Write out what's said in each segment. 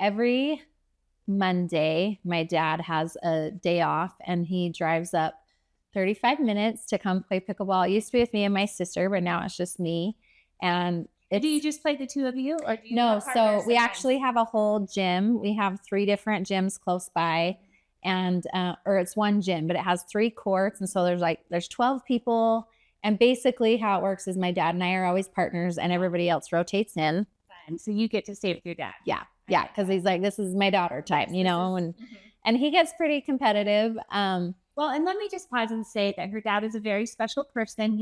every Monday, my dad has a day off and he drives up 35 minutes to come play pickleball. It used to be with me and my sister, but now it's just me. And Do you just play the two of you, or do you no, have so partners we sometimes? actually have a whole gym. We have 3 different gyms close by, and or it's one gym, but it has 3 courts, and so there's 12 people. And basically, how it works is my dad and I are always partners, and everybody else rotates in. Fun. So you get to stay with your dad. Yeah, because he's like, this is my daughter type, Mhm. and he gets pretty competitive. Well, and let me just pause and say that her dad is a very special person.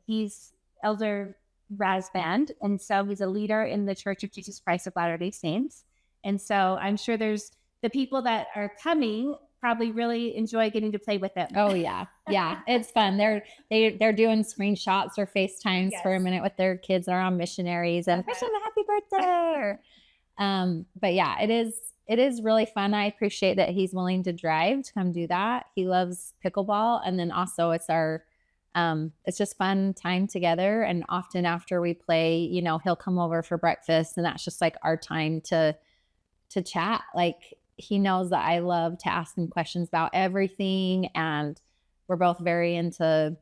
He's Elder Razband, and so he's a leader in the Church of Jesus Christ of Latter-day Saints. And so I'm sure there's the people that are coming probably really enjoy getting to play with him. Oh yeah, it's fun. They're doing screenshots or FaceTimes for a minute with their kids that are on missionaries and wish them a happy birthday. But yeah, it is really fun. I appreciate that he's willing to drive to come do that. He loves pickleball, and then also it's just fun time together. And often after we play, he'll come over for breakfast, and that's just like our time to chat. Like, he knows that I love to ask him questions about everything, and we're both very into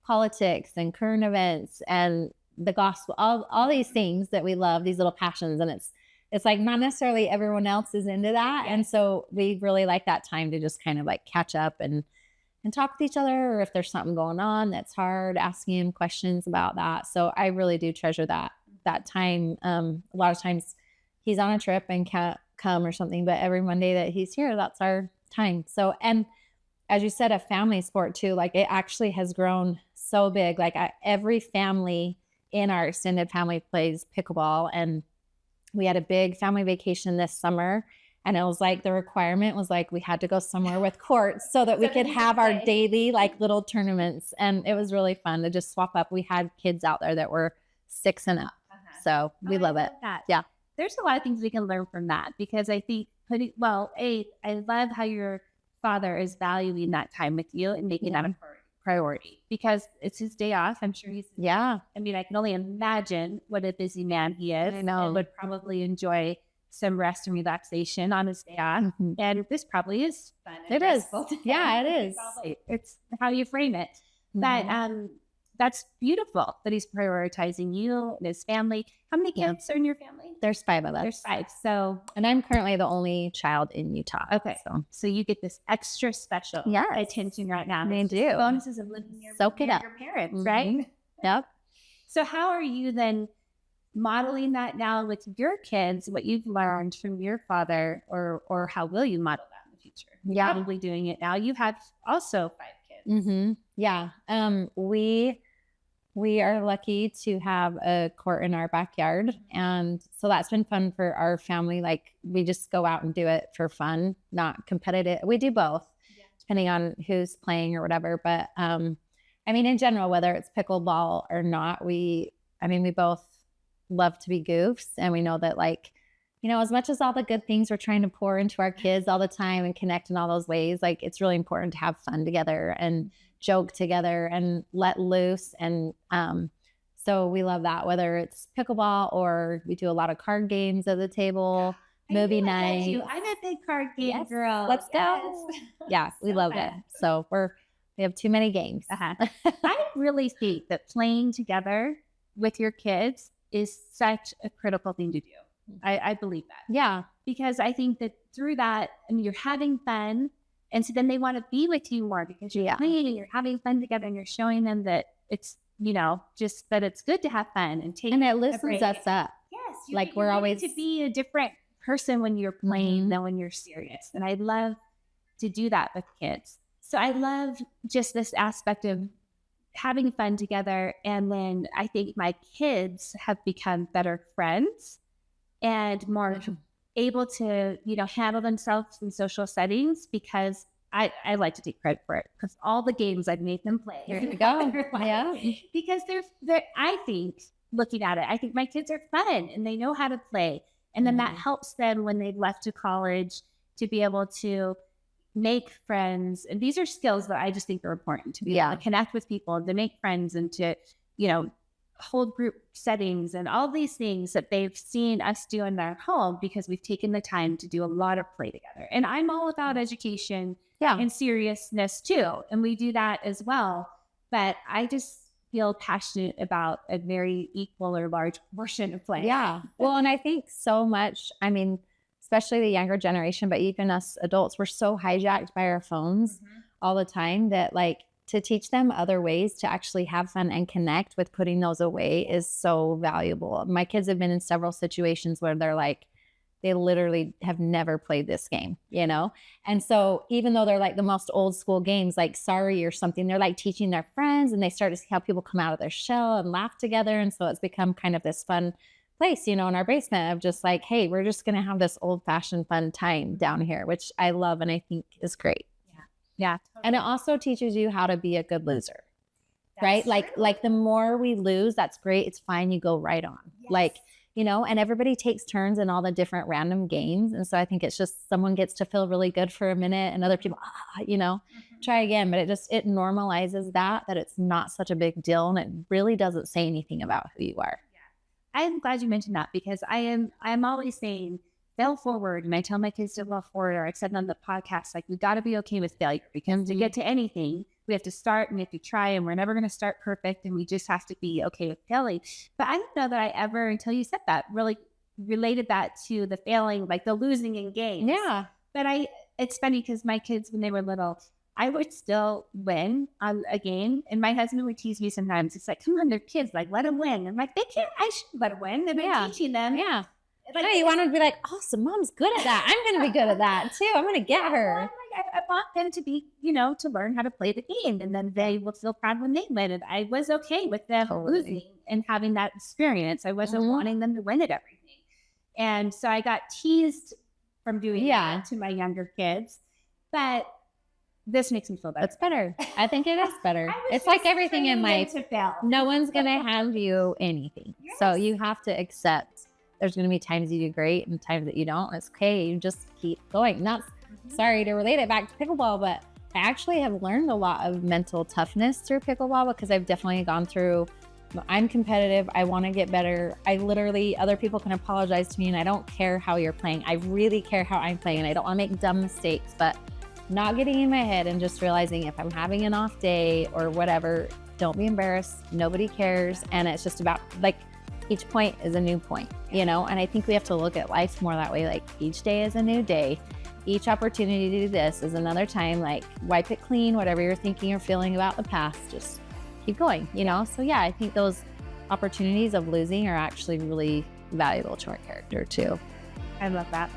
politics and current events and the gospel, all these things that we love, these little passions. And it's like not necessarily everyone else is into that. Yeah. And so we really like that time to just kind of like catch up and talk with each other, or if there's something going on that's hard, asking him questions about that. So I really do treasure that time. A lot of times he's on a trip and can't come or something, but every Monday that he's here, that's our time. So, and as you said, a family sport too, like it actually has grown so big. Like every family in our extended family plays pickleball, and we had a big family vacation this summer. And it was like the requirement was like we had to go somewhere with courts so that we could have our daily like little tournaments. And it was really fun to just swap up. We had kids out there that were 6 and up. So we love it. That. Yeah. There's a lot of things we can learn from that, because I think I love how your father is valuing that time with you and making that a priority, because it's his day off. I'm sure he's, Yeah. I mean, I can only imagine what a busy man he is. I know. And would probably enjoy some rest and relaxation on his day off. Mhm. And this probably is fun. It is. Yeah, it is. It's how you frame it. But that's beautiful that he's prioritizing you and his family. How many kids are in your family? There's 5 of us. There's 5. So, and I'm currently the only child in Utah. okay. So you get this extra special attention right now. They It's do. just the bonuses of living near Soak it up. your parents, Mhm. right? Yep. So how are you then modeling that now with your kids, what you've learned from your father, or how will you model that in the future? Yeah. Probably doing it now. You have also 5 kids. Mm-hmm. Yeah. We are lucky to have a court in our backyard. And so that's been fun for our family. Like, we just go out and do it for fun, not competitive. We do both, depending on who's playing or whatever. But I mean, in general, whether it's pickleball or not, we both love to be goofs. And we know that, like, as much as all the good things we're trying to pour into our kids all the time and connect in all those ways, like, it's really important to have fun together and joke together and let loose. And so we love that, whether it's pickleball or we do a lot of card games at the table, movie night. I'm a big card game girl. Let's go. Yeah, we love it. So we have too many games. I really think that playing together with your kids is such a critical thing to do. I believe that. Yeah. Because I think that through that, I mean, you're having fun. And so then they want to be with you more, because you're playing and you're having fun together, and you're showing them that it's, just that it's good to have fun and take. And it loosens us up. Yes. Like, we're always to be a different person when you're playing than when you're serious. And I love to do that with kids. So I love just this aspect of having fun together. And then I think my kids have become better friends and more able to, handle themselves in social settings, because I like to take credit for it, because all the games I've made them play. There you go. Yeah. Because I think, looking at it, I think my kids are fun and they know how to play. And then that helps them when they've left to college to be able to make friends. And these are skills that I just think are important, to be able to connect with people, to make friends, and to, whole group settings and all these things that they've seen us do in their home because we've taken the time to do a lot of play together. And I'm all about education and seriousness too. And we do that as well. But I just feel passionate about a very equal or large portion of play. Yeah. Well, and I think so much, I mean, especially the younger generation, but even us adults, we're so hijacked by our phones all the time that like to teach them other ways to actually have fun and connect with putting those away is so valuable. My kids have been in several situations where they're like, they literally have never played this game, you know? And so even though they're like the most old school games, like Sorry or something, they're like teaching their friends and they start to see how people come out of their shell and laugh together. And so it's become kind of this fun place, you know, in our basement of just like, hey, we're just going to have this old fashioned fun time down here, which I love and I think is great. Yeah. And it also teaches you how to be a good loser, right? Like the more we lose, that's great. It's fine. You go right on. Like, you know, and everybody takes turns in all the different random games. And so I think it's just someone gets to feel really good for a minute and other people, you know, try again. But it normalizes that it's not such a big deal. And it really doesn't say anything about who you are. I'm glad you mentioned that because I'm always saying fail forward. And I tell my kids to fail forward, or I said on the podcast, like, we got to be okay with failure because to get to anything, we have to start and we have to try, and we're never going to start perfect. And we just have to be okay with failing. But I don't know that I ever, until you said that, really related that to the failing, like the losing in games. Yeah. But it's funny because my kids, when they were little, I would still win on a game. And my husband would tease me sometimes. It's like, come on, they're kids. Like, let them win. I'm like, they can't. I should let them win. I've been teaching them. Yeah. But no, you want to be like, awesome, mom's good at that. I'm going to be good at that too. I'm going to get her. I want them to be, you know, to learn how to play the game, and then they will feel proud when they win. And I was okay with them losing and having that experience. I wasn't wanting them to win at everything. And so I got teased from doing that to my younger kids. But this makes me feel better. It's better. I think it is better. It's like everything in life. No one's going to hand you anything. So you have to accept there's going to be times you do great and times that you don't. It's okay. You just keep going. Not sorry to relate it back to pickleball, but I actually have learned a lot of mental toughness through pickleball because I've definitely gone through, I'm competitive. I want to get better. I literally, other people can apologize to me and I don't care how you're playing. I really care how I'm playing. And I don't want to make dumb mistakes, but not getting in my head and just realizing if I'm having an off day or whatever, don't be embarrassed. Nobody cares. And it's just about like, each point is a new point, you know? And I think we have to look at life more that way. Like each day is a new day. Each opportunity to do this is another time. Like wipe it clean, whatever you're thinking or feeling about the past, just keep going, you know? So yeah, I think those opportunities of losing are actually really valuable to our character too. I love that.